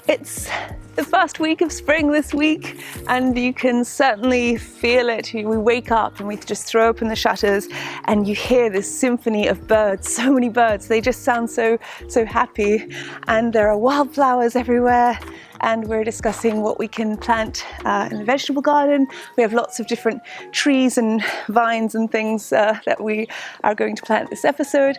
It's the first week of spring this week, and you can certainly feel it. We wake up and we just throw open the shutters and you hear this symphony of birds, so many birds. They just sound so happy, and there are wildflowers everywhere, and we're discussing what we can plant in the vegetable garden. We have lots of different trees and vines and things that we are going to plant this episode.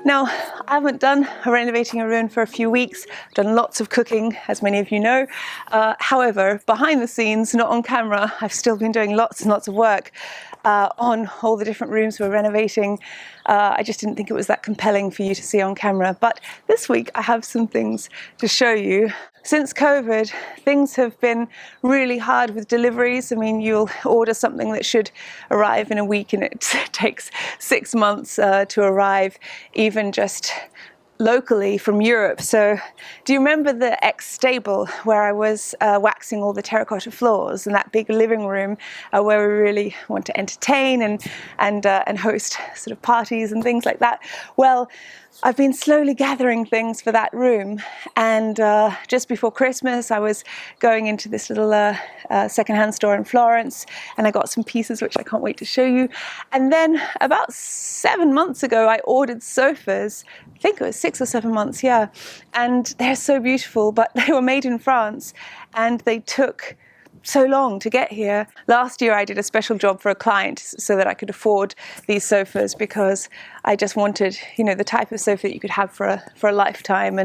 Now, I haven't done a renovating a ruin for a few weeks. I've done lots of cooking, as many of you know. However, behind the scenes, not on camera, I've still been doing lots and lots of work on all the different rooms we're renovating. I just didn't think it was that compelling for you to see on camera. But this week I have some things to show you. Since COVID, things have been really hard with deliveries. I mean, you'll order something that should arrive in a week and it takes 6 months to arrive, even just locally from Europe. So do you remember the ex-stable where I was waxing all the terracotta floors, and that big living room where we really want to entertain and host sort of parties and things like that? Well, I've been slowly gathering things for that room, and just before Christmas I was going into this little second-hand store in Florence, and I got some pieces which I can't wait to show you. And then about 7 months ago I ordered sofas. I think it was 6 or 7 months, yeah, and they're so beautiful, but they were made in France and they took so long to get here. Last year I did a special job for a client so that I could afford these sofas, because I just wanted, you know, the type of sofa that you could have for a lifetime,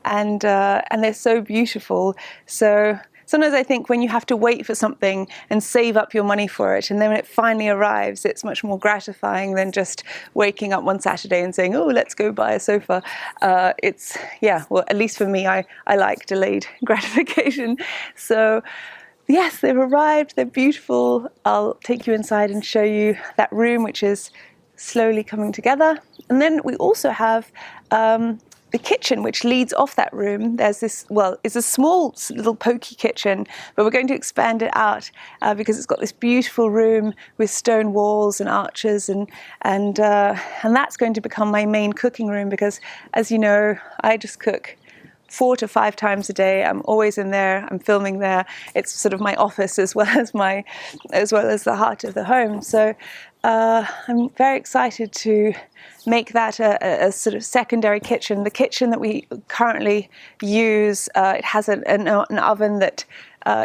and they're so beautiful. So sometimes I think when you have to wait for something and save up your money for it, and then when it finally arrives, it's much more gratifying than just waking up one Saturday and saying, oh, let's go buy a sofa. It's, yeah, well, at least for me, I like delayed gratification. So yes, they've arrived, they're beautiful. I'll take you inside and show you that room, which is slowly coming together. And then we also have the kitchen, which leads off that room. There's this, well, it's a small little pokey kitchen, but we're going to expand it out because it's got this beautiful room with stone walls and arches, and that's going to become my main cooking room, because, as you know, I just cook 4 to 5 times a day. I'm always in there. I'm filming there. It's sort of my office as well as the heart of the home. So I'm very excited to make that a sort of secondary kitchen. The kitchen that we currently use, it has an oven that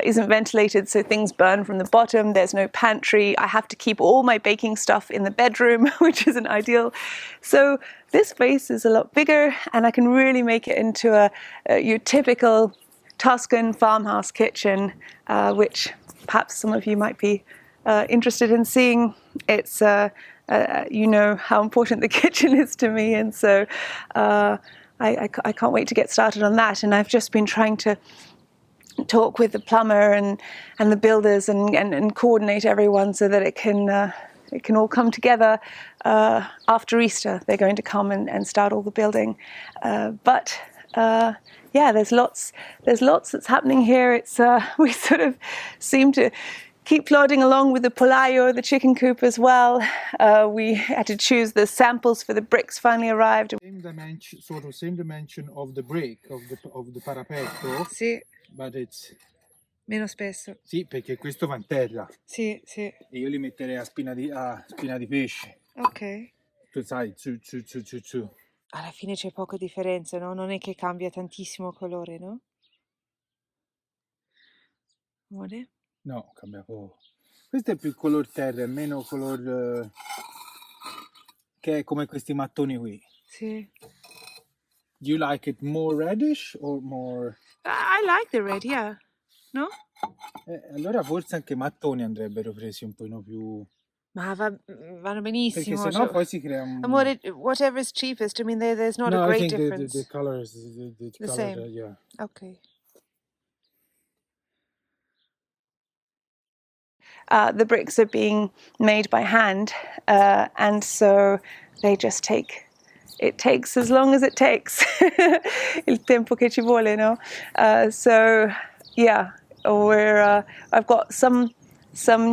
isn't ventilated, so things burn from the bottom. There's no pantry. I have to keep all my baking stuff in the bedroom, which isn't ideal. So this space is a lot bigger, and I can really make it into your typical Tuscan farmhouse kitchen, which perhaps some of you might be interested in seeing. It's you know how important the kitchen is to me, and so I can't wait to get started on that. And I've just been trying to talk with the plumber and the builders and coordinate everyone so that it can all come together after Easter. They're going to come and start all the building. But yeah, there's lots that's happening here. It's we sort of seem to keep plodding along with the polaio, the chicken coop as well. We had to choose the samples for the bricks. Finally arrived. Same dimension of the brick of the parapetto. Sì. But it's Meno spesso. sì, perché questo va in terra. Sì, sì. E io li metterei a spina di pesce. Ok. Tu sai, su. Alla fine c'è poca differenza, no? Non è che cambia tantissimo colore, no? Amore? No, cambia poco. Questo è più color terra, è meno color che è come questi mattoni qui. Sì. Do you like it more reddish or more? I like the red, yeah. No? Allora forse anche mattoni andrebbero presi un pochino più. Ma vanno benissimo. Perché sennò poi si crea un. Amore, whatever is cheapest. I mean, there's not a great difference. The colors, the color, same. Yeah. Okay. The bricks are being made by hand, and so they just take. It takes as long as it takes. Il tempo che ci vuole, no? So yeah, I've got some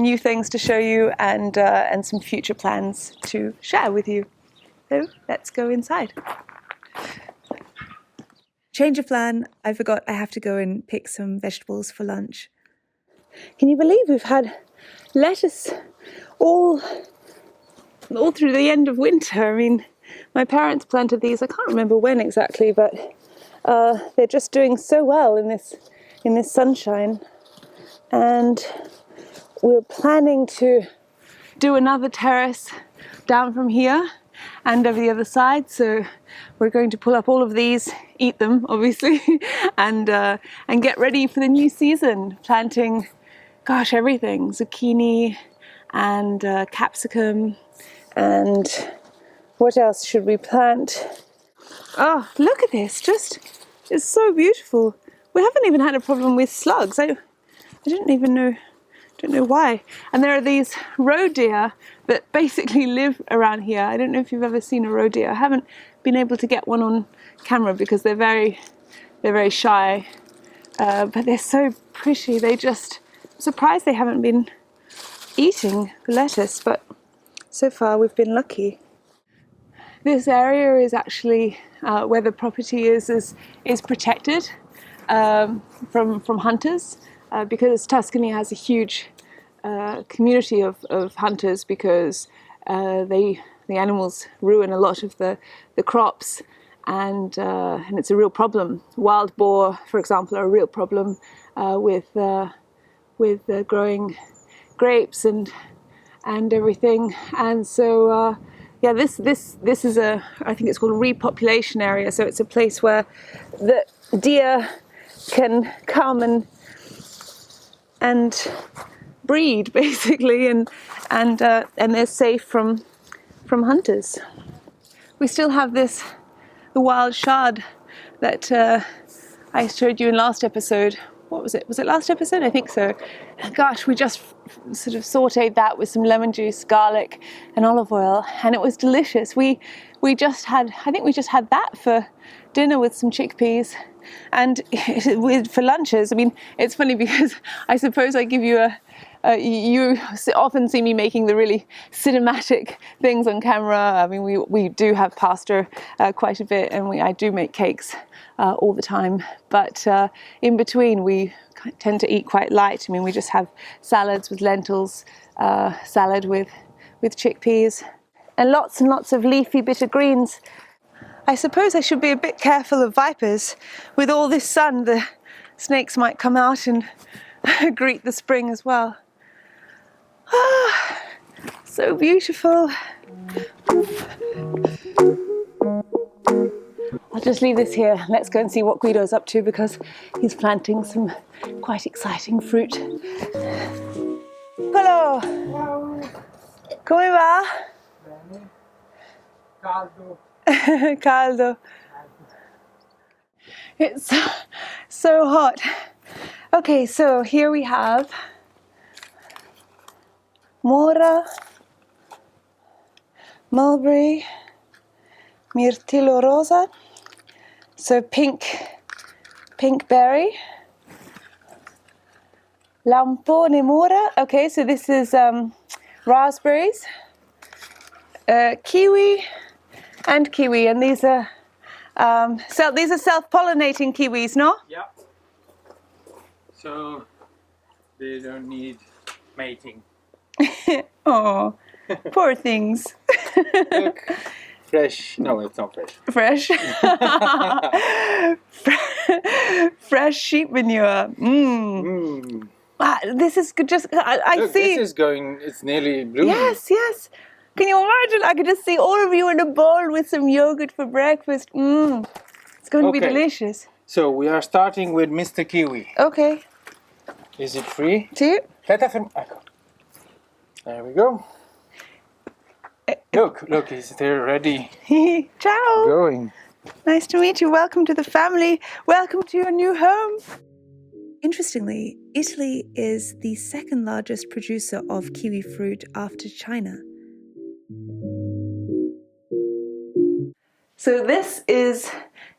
new things to show you, and some future plans to share with you. So let's go inside. Change of plan. I forgot I have to go and pick some vegetables for lunch. Can you believe we've had lettuce all through the end of winter? I mean, my parents planted these, I can't remember when exactly, but they're just doing so well in this sunshine. And we're planning to do another terrace down from here and over the other side. So we're going to pull up all of these, eat them obviously, and get ready for the new season. Planting, gosh, everything: zucchini and capsicum, and what else should we plant? Oh, look at this! It's so beautiful. We haven't even had a problem with slugs. I don't know why. And there are these roe deer that basically live around here. I don't know if you've ever seen a roe deer. I haven't been able to get one on camera because they're very shy. But they're so pretty. I'm surprised they haven't been eating the lettuce, but so far we've been lucky. This area is actually where the property is protected from hunters. Because Tuscany has a huge community of hunters, because the animals ruin a lot of the crops, and it's a real problem. Wild boar, for example, are a real problem with growing grapes and everything. And so yeah, this is I think it's called a repopulation area. So it's a place where the deer can come and breed basically, and they're safe from hunters. We still have the wild chard that I showed you in last episode. What was it? Was it last episode? I think so. Gosh, we just sort of sauteed that with some lemon juice, garlic, and olive oil, and it was delicious. I think we just had that for dinner with some chickpeas. And for lunches, I mean, it's funny because I suppose I give you you often see me making the really cinematic things on camera. I mean, we do have pasta quite a bit, and I do make cakes all the time. But in between, we tend to eat quite light. I mean, we just have salads with lentils, salad with chickpeas, and lots of leafy bitter greens. I suppose I should be a bit careful of vipers. With all this sun, the snakes might come out and greet the spring as well. Ah, so beautiful. I'll just leave this here. Let's go and see what Guido's up to, because he's planting some quite exciting fruit. Hello. Come va? Caldo. Caldo. It's so hot. Okay, so here we have mora, mulberry, mirtillo rosa, so pink berry, lampone mora. Okay, so this is raspberries, kiwi, and kiwi, and these are self-pollinating kiwis, no? Yeah. So they don't need mating. Oh, poor things. Look, fresh. No, it's not fresh. Fresh. Fresh sheep manure. This is good. I Look, see. this is going. It's nearly blooming. Yes. Can you imagine? I could just see all of you in a bowl with some yogurt for breakfast. It's going to be delicious. So we are starting with Mr. Kiwi. Okay. Is it free? Two. There we go. Look, he's there ready. Ciao. Going. Nice to meet you. Welcome to the family. Welcome to your new home. Interestingly, Italy is the second largest producer of kiwi fruit after China. So this is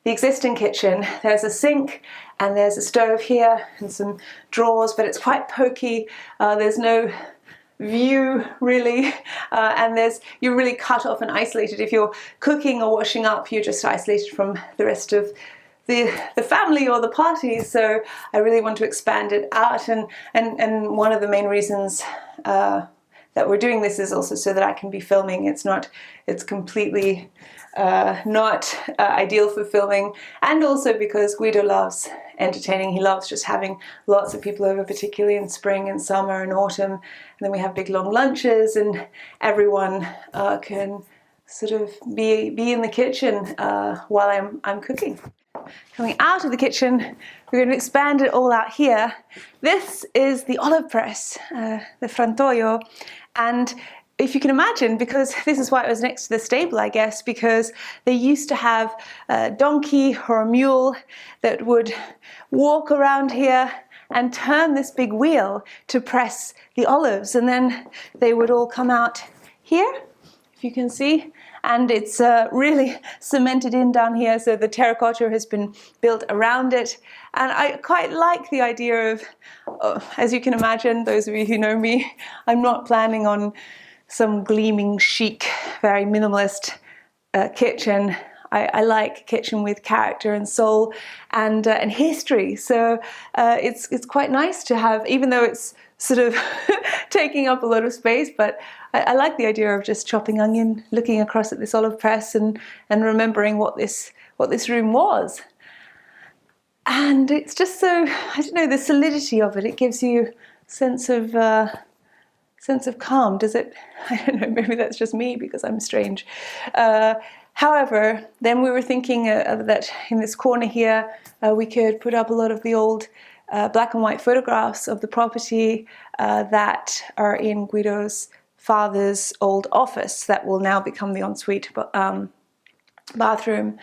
the existing kitchen. There's a sink and there's a stove here and some drawers, but it's quite pokey. There's no view really, and you're really cut off and isolated. If you're cooking or washing up, you're just isolated from the rest of the family or the party, so I really want to expand it out, and one of the main reasons that we're doing this is also so that I can be filming. It's completely not ideal for filming, and also because Guido loves entertaining. He loves just having lots of people over, particularly in spring and summer and autumn, and then we have big long lunches, and everyone can sort of be in the kitchen while I'm cooking. Coming out of the kitchen, we're going to expand it all out here. This is the olive press, the frantoio, and if you can imagine, because this is why it was next to the stable, I guess, because they used to have a donkey or a mule that would walk around here and turn this big wheel to press the olives, and then they would all come out here, if you can see. And it's really cemented in down here, so the terracotta has been built around it. And I quite like the idea of, as you can imagine, those of you who know me, I'm not planning on some gleaming, chic, very minimalist kitchen. I like a kitchen with character and soul and history. So it's quite nice to have, even though it's sort of taking up a lot of space, but I like the idea of just chopping onion, looking across at this olive press and remembering what this room was. And it's just so, I don't know, the solidity of it, it gives you a sense of calm. Does it? I don't know, maybe that's just me because I'm strange. However, then we were thinking that in this corner here, we could put up a lot of the old black and white photographs of the property that are in Guido's father's old office that will now become the ensuite bathroom,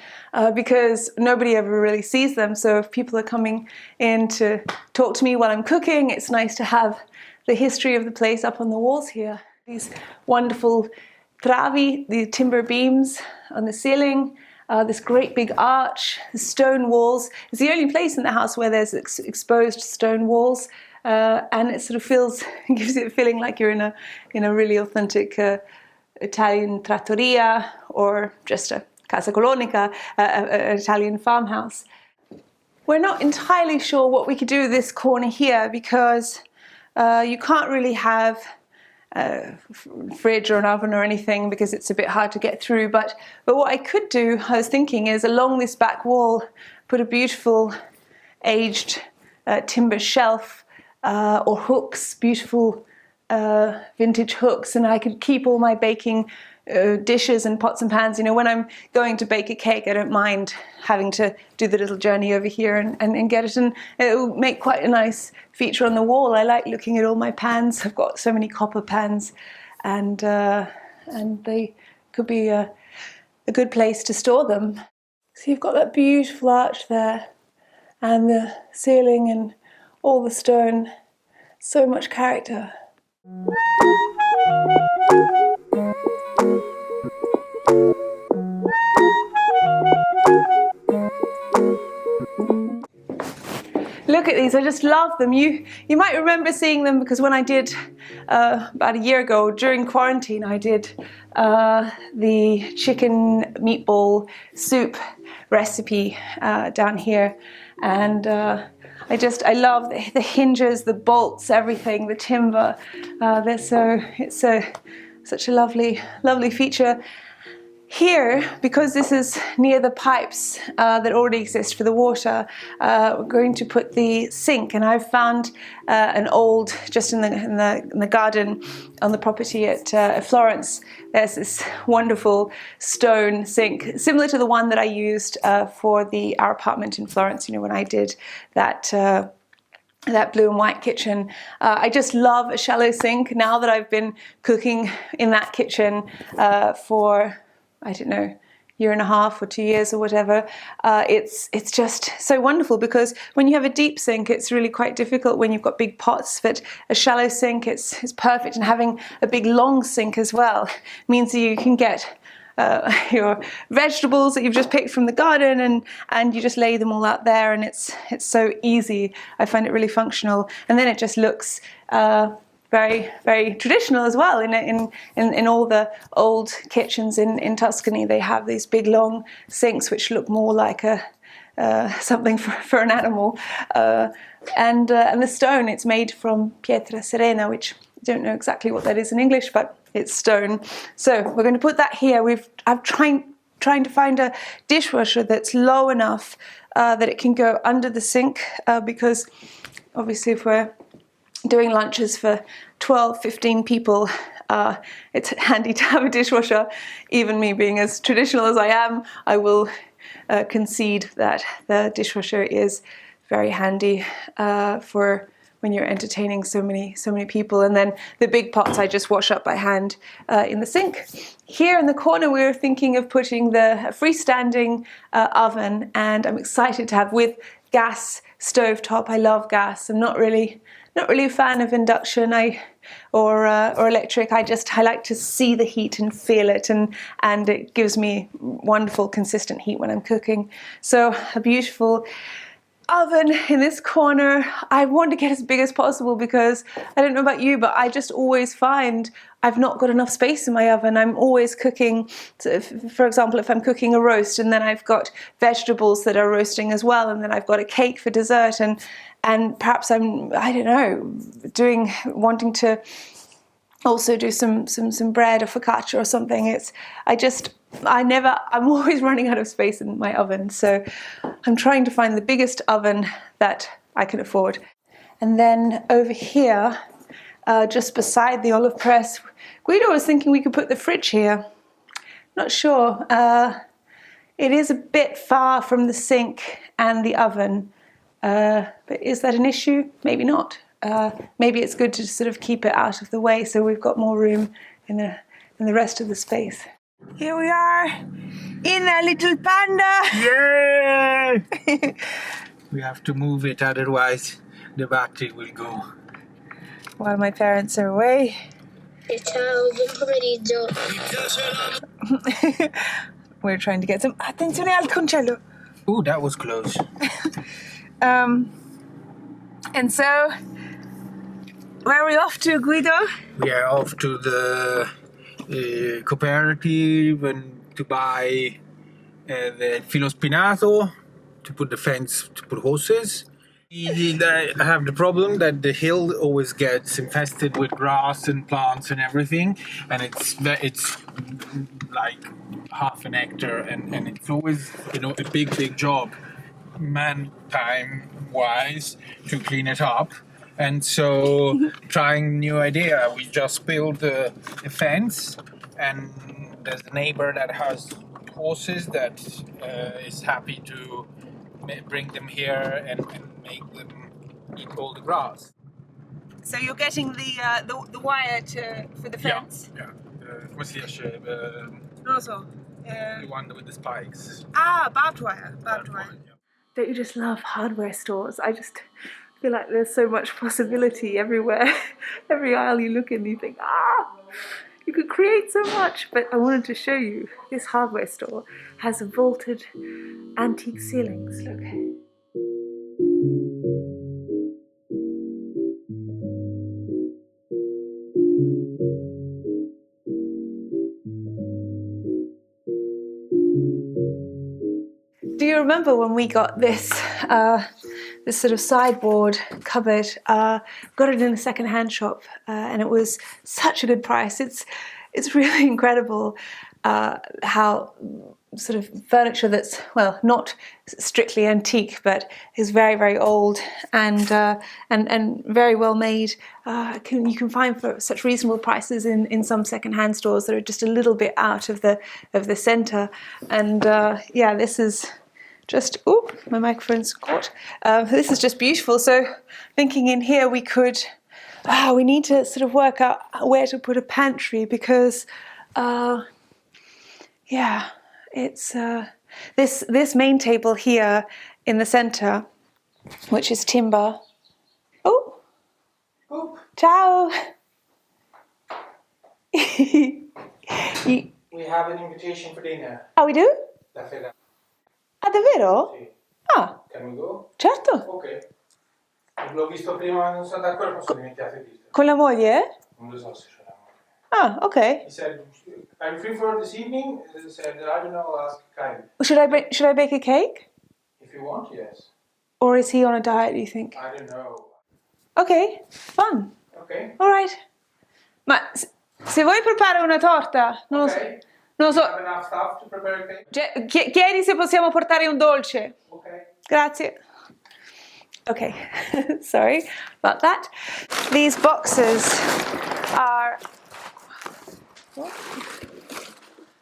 because nobody ever really sees them. So if people are coming in to talk to me while I'm cooking, it's nice to have the history of the place up on the walls here. These wonderful travi, the timber beams on the ceiling, this great big arch, the stone walls. It's the only place in the house where there's exposed stone walls, and it sort of gives you a feeling like you're in a really authentic Italian trattoria or just a casa colonica, an Italian farmhouse. We're not entirely sure what we could do with this corner here because you can't really have a fridge or an oven or anything because it's a bit hard to get through, but what I could do, I was thinking, is along this back wall put a beautiful aged timber shelf or hooks, beautiful vintage hooks, and I could keep all my baking dishes and pots and pans. You know, when I'm going to bake a cake, I don't mind having to do the little journey over here and get it, and it will make quite a nice feature on the wall. I like looking at all my pans. I've got so many copper pans, and they could be a good place to store them. So you've got that beautiful arch there, and the ceiling and all the stone, so much character. Look at these, I just love them. You might remember seeing them because when I did, about a year ago, during quarantine, I did the chicken meatball soup recipe down here. And I love the hinges, the bolts, everything, the timber. It's such a lovely feature. Here, because this is near the pipes that already exist for the water, we're going to put the sink, and I've found an old, just in the garden on the property at Florence, there's this wonderful stone sink, similar to the one that I used for our apartment in Florence, you know, when I did that blue and white kitchen. I just love a shallow sink. Now that I've been cooking in that kitchen for, I don't know, year and a half or 2 years or whatever, it's just so wonderful, because when you have a deep sink, it's really quite difficult when you've got big pots, but a shallow sink, it's perfect. And having a big long sink as well means that you can get your vegetables that you've just picked from the garden, and you just lay them all out there, and it's so easy. I find it really functional, and then it just looks very, very traditional as well. In all the old kitchens in Tuscany, they have these big long sinks which look more like a something for an animal. And the stone, it's made from pietra serena, which I don't know exactly what that is in English, but it's stone. So we're going to put that here. I'm trying to find a dishwasher that's low enough that it can go under the sink, because obviously if we're doing lunches for 12, 15 people, it's handy to have a dishwasher. Even me being as traditional as I am, I will concede that the dishwasher is very handy for when you're entertaining so many people. And then the big pots I just wash up by hand in the sink. Here in the corner we were thinking of putting the freestanding oven, and I'm excited to have with gas stovetop. I love gas. I'm not really a fan of induction or electric. I like to see the heat and feel it, and it gives me wonderful consistent heat when I'm cooking. So a beautiful oven in this corner. I want to get as big as possible because I don't know about you, but I just always find I've not got enough space in my oven. I'm always cooking, for example, if I'm cooking a roast and then I've got vegetables that are roasting as well, and then I've got a cake for dessert, and perhaps I'm, I don't know, wanting to also do some bread or focaccia or something. I'm always running out of space in my oven, so I'm trying to find the biggest oven that I can afford. And then over here, just beside the olive press, Guido was thinking we could put the fridge here. Not sure. It is a bit far from the sink and the oven, but is that an issue? Maybe not. Maybe it's good to sort of keep it out of the way so we've got more room in the rest of the space. Here we are in a little panda. Yay! We have to move it, otherwise the battery will go. While my parents are away. Ciao, buon pomeriggio. We're trying to get some... Attenzione al concello! Oh, that was close. And so, where are we off to, Guido? We are off to the cooperative and to buy the filo spinato to put the fence, to put horses. I have the problem that the hill always gets infested with grass and plants and everything, and it's like half an hectare, and it's always a big job, man time wise, to clean it up. And so, trying new idea, we just built a fence, and there's a neighbor that has horses that is happy to bring them here and make them eat all the grass. So you're getting the wire for the fence? Yeah. Come si dice? Non lo so. The one with the spikes. Barbed wire. Yeah. Don't you just love hardware stores? I just feel like there's so much possibility everywhere. Every aisle you look in, you think, you could create so much. But I wanted to show you, this hardware store has vaulted antique ceilings. Look. Do you remember when we got this sort of sideboard cupboard? Got it in a second-hand shop, and it was such a good price. It's really incredible how sort of furniture that's, well, not strictly antique, but is very, very old and very well made. You can find for such reasonable prices in some second-hand stores that are just a little bit out of the centre. And this is just, my microphone's caught. This is just beautiful. So thinking in here we could, we need to sort of work out where to put a pantry because, it's this main table here in the centre, which is timber. Oh, ciao. We have an invitation for dinner. Oh, we do? La sera. Davvero? Sì. Can we go? Certo. Ok. L'ho visto prima, non sono d'accordo, ma sono diventati a vista. Con la moglie? Non lo so se ce l'hanno. Okay. He said, "I'm free for this evening." He said, "I don't know. I'll ask Kylie." Should I bake a cake? If If you want, yes. Or is he on a diet, do you think? I don't know. Ok, fun. Okay. All right. Ma se vuoi prepara una torta, non lo so. Okay. Non lo so. Have enough stuff to prepare a cake? Chiedi se possiamo portare un dolce. Okay. Grazie. Okay, sorry about that. These boxes are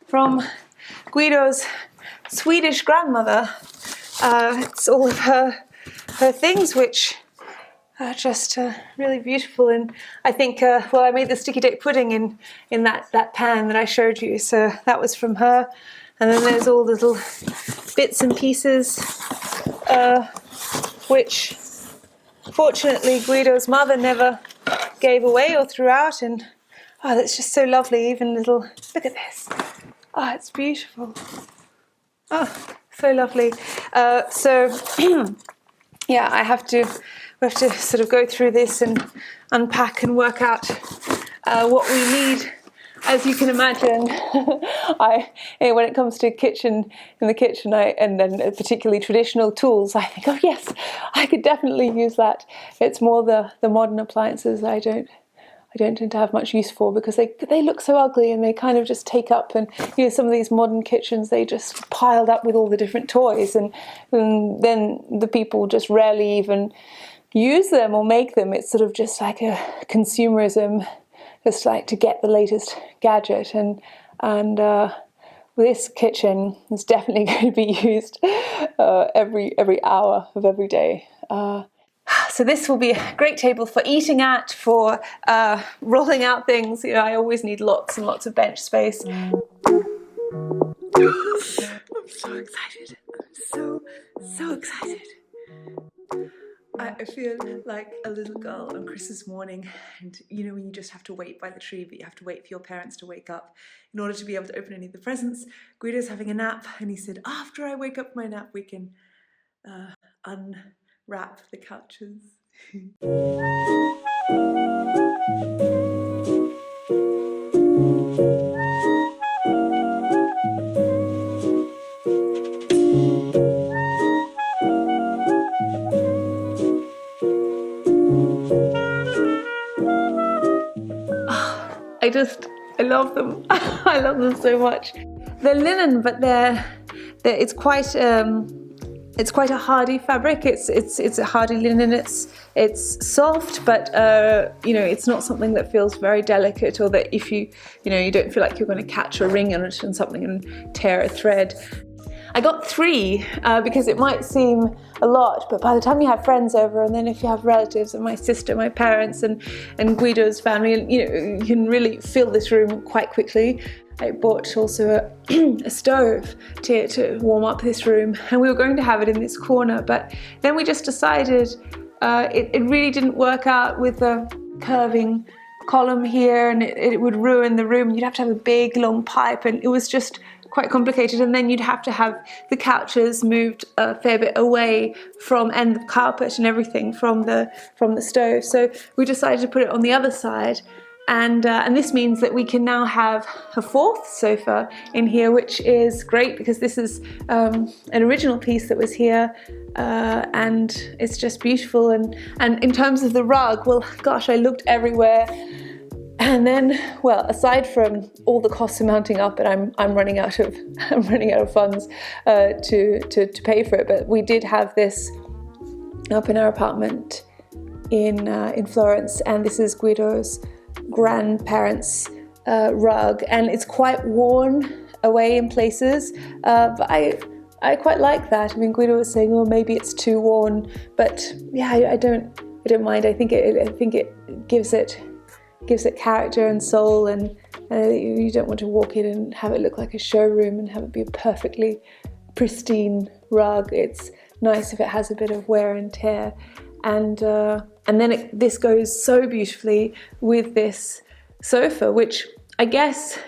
from Guido's Swedish grandmother. It's all of her things, which are just really beautiful. And I think, well, I made the sticky date pudding in that pan that I showed you, so that was from her. And then there's all little bits and pieces, which fortunately Guido's mother never gave away or threw out. And oh, that's just so lovely. Even little, look at this. Oh, it's beautiful. Oh, so lovely. So yeah, we have to sort of go through this and unpack and work out what we need. As you can imagine, when it comes to in the kitchen, and then particularly traditional tools, I think, oh yes, I could definitely use that. It's more the modern appliances I don't tend to have much use for, because they look so ugly and they kind of just take up, and some of these modern kitchens, they just piled up with all the different toys, and then the people just rarely even use them or make them. It's sort of just like a consumerism, just like to get the latest gadget, and this kitchen is definitely going to be used every hour of every day. So this will be a great table for eating at, for rolling out things. I always need lots and lots of bench space. I'm so excited. I'm so excited. I feel like a little girl on Christmas morning, and when you just have to wait by the tree, but you have to wait for your parents to wake up in order to be able to open any of the presents. Guido's having a nap, and he said, after I wake up from my nap, we can unwrap the couches. I love them. I love them so much. They're linen, but it's quite a hardy fabric. It's a hardy linen. It's soft, but it's not something that feels very delicate, or that if you don't feel like you're going to catch a ring on it and something and tear a thread. I got 3 because it might seem a lot, but by the time you have friends over, and then if you have relatives, and my sister, my parents, and Guido's family, and you can really fill this room quite quickly. I bought also a stove to warm up this room, and we were going to have it in this corner, but then we just decided it really didn't work out with the curving column here, and it would ruin the room. You'd have to have a big long pipe, and it was just quite complicated, and then you'd have to have the couches moved a fair bit away from, and the carpet and everything from the stove. So we decided to put it on the other side, and this means that we can now have a 4th sofa in here, which is great because this is an original piece that was here, and it's just beautiful. And in terms of the rug, well, gosh, I looked everywhere. And then, well, aside from all the costs mounting up, and I'm running out of funds to pay for it, but we did have this up in our apartment in Florence, and this is Guido's grandparents' rug, and it's quite worn away in places, but I quite like that. I mean, Guido was saying, oh, maybe it's too worn, but yeah, I don't mind. I think it gives it character and soul, and you don't want to walk in and have it look like a showroom and have it be a perfectly pristine rug. It's nice if it has a bit of wear and tear, and then this goes so beautifully with this sofa, which I guess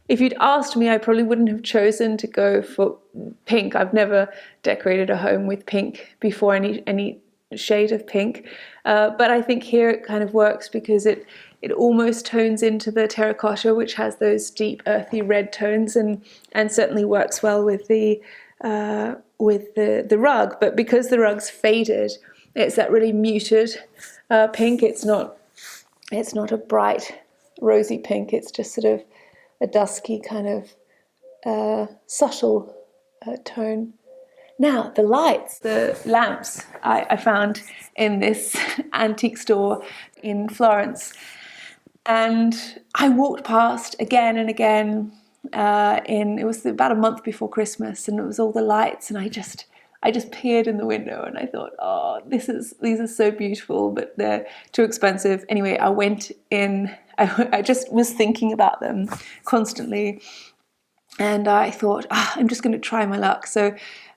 if you'd asked me, I probably wouldn't have chosen to go for pink. I've never decorated a home with pink before, any shade of pink, but I think here it kind of works because it almost tones into the terracotta, which has those deep earthy red tones, and certainly works well with the with the rug, but because the rug's faded, it's that really muted pink. It's not a bright rosy pink. It's just sort of a dusky kind of subtle tone. Now, the lights, the lamps I found in this antique store in Florence. And I walked past again and again it was about a month before Christmas, and it was all the lights, and I just peered in the window and I thought, oh, these are so beautiful, but they're too expensive. Anyway, I went in, I just was thinking about them constantly, and I thought, I'm just going to try my luck. So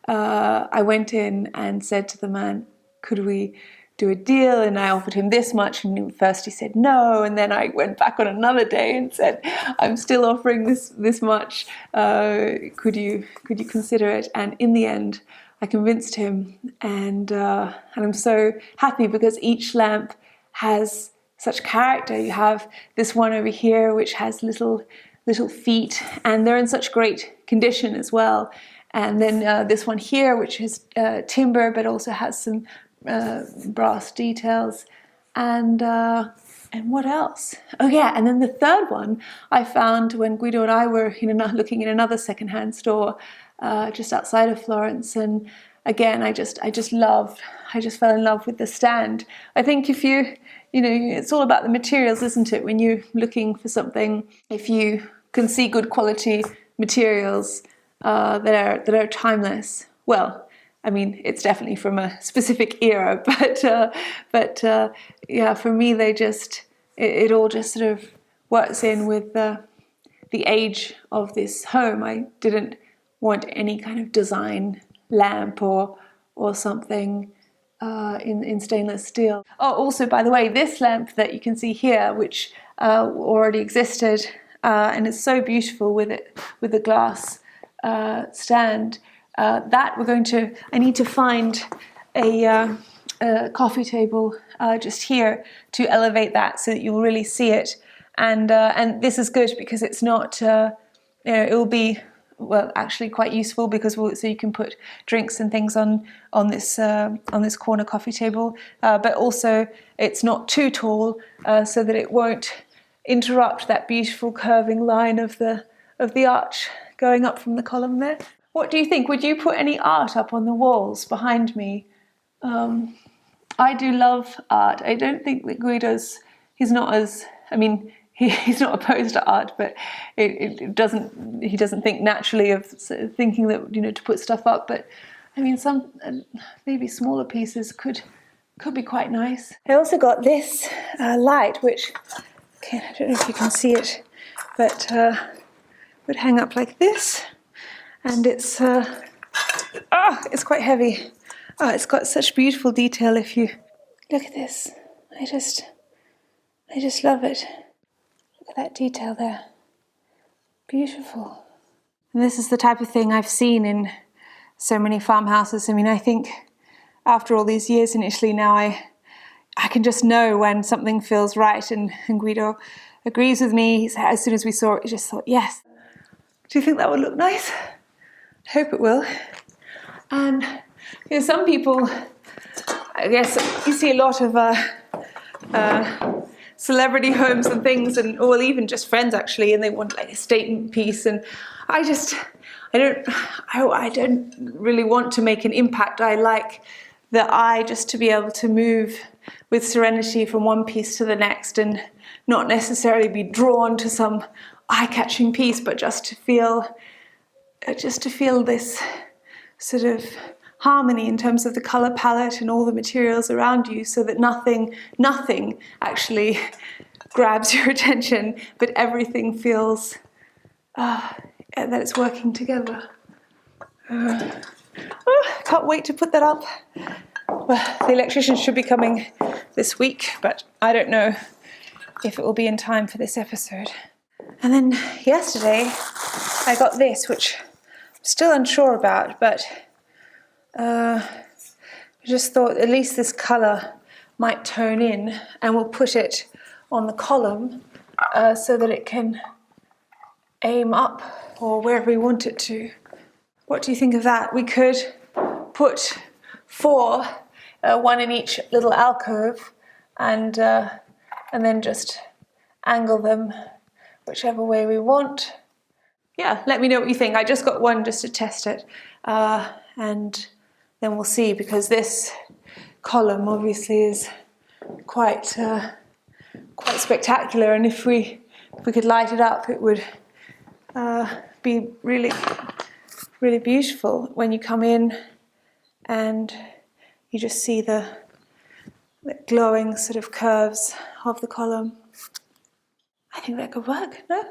I went in and said to the man, could we do a deal? And I offered him this much, and first he said no, and then I went back on another day and said, I'm still offering this much. Could you consider it? And in the end, I convinced him, and I'm so happy because each lamp has such character. You have this one over here which has little feet, and they're in such great condition as well. And then this one here, which is timber, but also has some brass details. And what else? Oh yeah, and then the third one I found when Guido and I were looking in another secondhand store just outside of Florence. And again, I just fell in love with the stand. I think if it's all about the materials, isn't it? When you're looking for something, if you can see good quality materials that are timeless, well, I mean, it's definitely from a specific era, but yeah, for me, it all just sort of works in with the age of this home. I didn't want any kind of design lamp or something in stainless steel. Oh, also, by the way, this lamp that you can see here, which already existed, and it's so beautiful with the glass stand. That I need to find a coffee table just here to elevate that so that you'll really see it. And this is good because it's not, it will be, well, actually quite useful because so you can put drinks and things on this corner coffee table, but also it's not too tall so that it won't interrupt that beautiful curving line of the arch going up from the column there. What do you think? Would you put any art up on the walls behind me? I do love art. I don't think that he's not opposed to art, but he doesn't think naturally of thinking that, to put stuff up. But I mean, some maybe smaller pieces could be quite nice. I also got this light, which, I don't know if you can see it, but would hang up like this. And it's quite heavy. Oh, it's got such beautiful detail. If you look at this, I just love it. Look at that detail there. Beautiful. And this is the type of thing I've seen in so many farmhouses. I mean, I think after all these years in Italy now, I can just know when something feels right. And Guido agrees with me. As soon as we saw it, we just thought, yes. Do you think that would look nice? I hope it will. And some people, I guess you see a lot of celebrity homes and things, or even just friends actually, and they want like a statement piece. And I don't really want to make an impact. I like the eye just to be able to move with serenity from one piece to the next, and not necessarily be drawn to some eye-catching piece, but just to feel this sort of harmony in terms of the color palette and all the materials around you, so that nothing actually grabs your attention, but everything feels that it's working together. Can't wait to put that up. Well, the electrician should be coming this week, but I don't know if it will be in time for this episode. And then yesterday I got this, which I'm still unsure about, but I just thought at least this colour might tone in, and we'll put it on the column so that it can aim up or wherever we want it to. What do you think of that? We could put 4, one in each little alcove, and then just angle them whichever way we want. Yeah, let me know what you think. I just got one just to test it, and then we'll see, because this column obviously is quite spectacular, and if we could light it up, it would be really, really beautiful when you come in and you just see the glowing sort of curves of the column. I think that could work, no?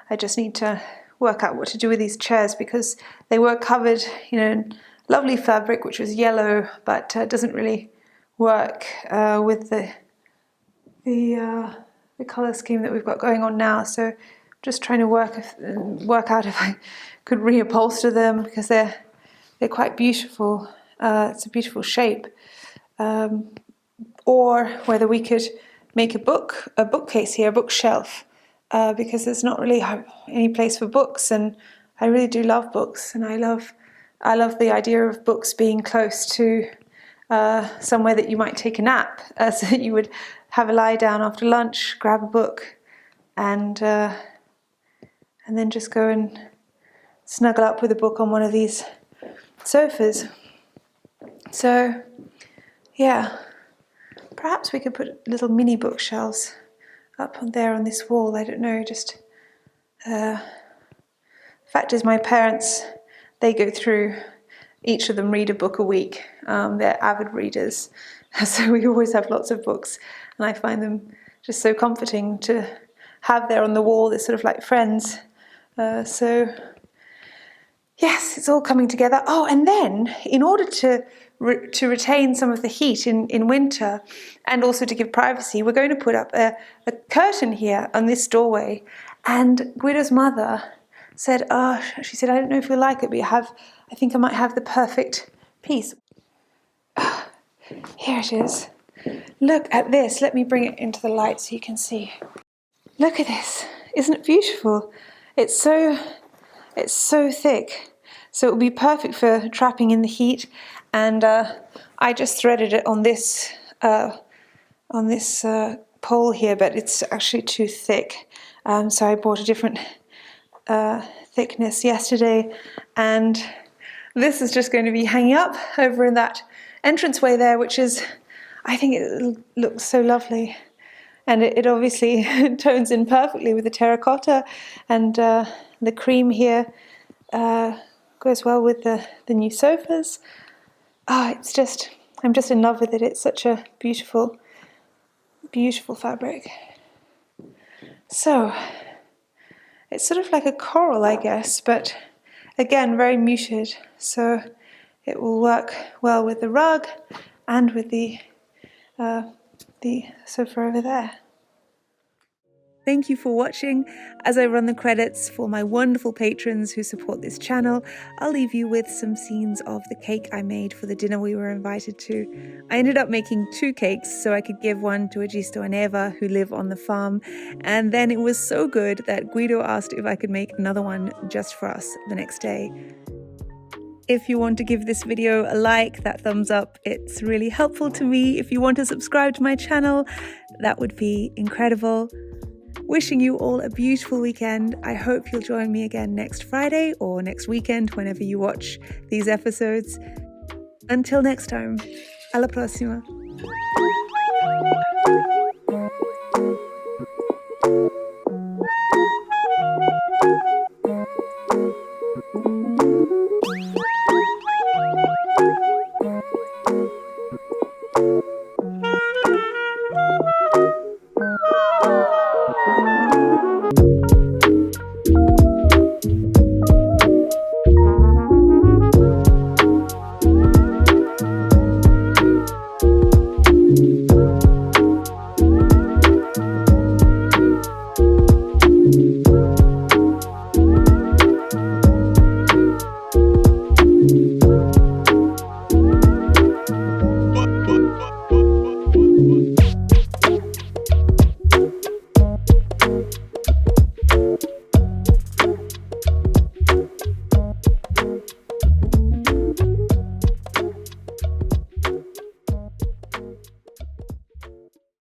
I just need to work out what to do with these chairs, because they were covered, in lovely fabric which was yellow, but doesn't really work with the colour scheme that we've got going on now. So just trying to work out if I could reupholster them, because they're quite beautiful. It's a beautiful shape. Or whether we could make a bookcase here, a bookshelf, because there's not really any place for books, and I really do love books, and I love the idea of books being close to somewhere that you might take a nap, so that you would have a lie down after lunch, grab a book, and then just go and snuggle up with a book on one of these sofas. So yeah, perhaps we could put little mini bookshelves up on there on this wall. I don't know, just fact is, my parents, they go through, each of them read a book a week. They're avid readers, so we always have lots of books, and I find them just so comforting to have there on the wall. They're sort of like friends. So yes, it's all coming together. Oh, and then in order to retain some of the heat in winter, and also to give privacy, we're going to put up a curtain here on this doorway. And Guido's mother said, she said, I don't know if you'll like it, but I think I might have the perfect piece. Here it is. Look at this. Let me bring it into the light so you can see. Look at this. Isn't it beautiful? It's so thick. So it will be perfect for trapping in the heat. And I just threaded it on this pole here, but it's actually too thick. So I bought a different thickness yesterday, and this is just going to be hanging up over in that entranceway there, which is, I think it looks so lovely. And it obviously tones in perfectly with the terracotta, and the cream here goes well with the new sofas. I'm just in love with it. It's such a beautiful, beautiful fabric. So it's sort of like a coral, I guess, but again, very muted. So it will work well with the rug and with the sofa over there. Thank you for watching. As I run the credits for my wonderful patrons who support this channel, I'll leave you with some scenes of the cake I made for the dinner we were invited to. I ended up making 2 cakes so I could give one to Egisto and Eva, who live on the farm, and then it was so good that Guido asked if I could make another one just for us the next day. If you want to give this video a like, that thumbs up, it's really helpful to me. If you want to subscribe to my channel, that would be incredible. Wishing you all a beautiful weekend. I hope you'll join me again next Friday or next weekend, whenever you watch these episodes. Until next time, alla prossima.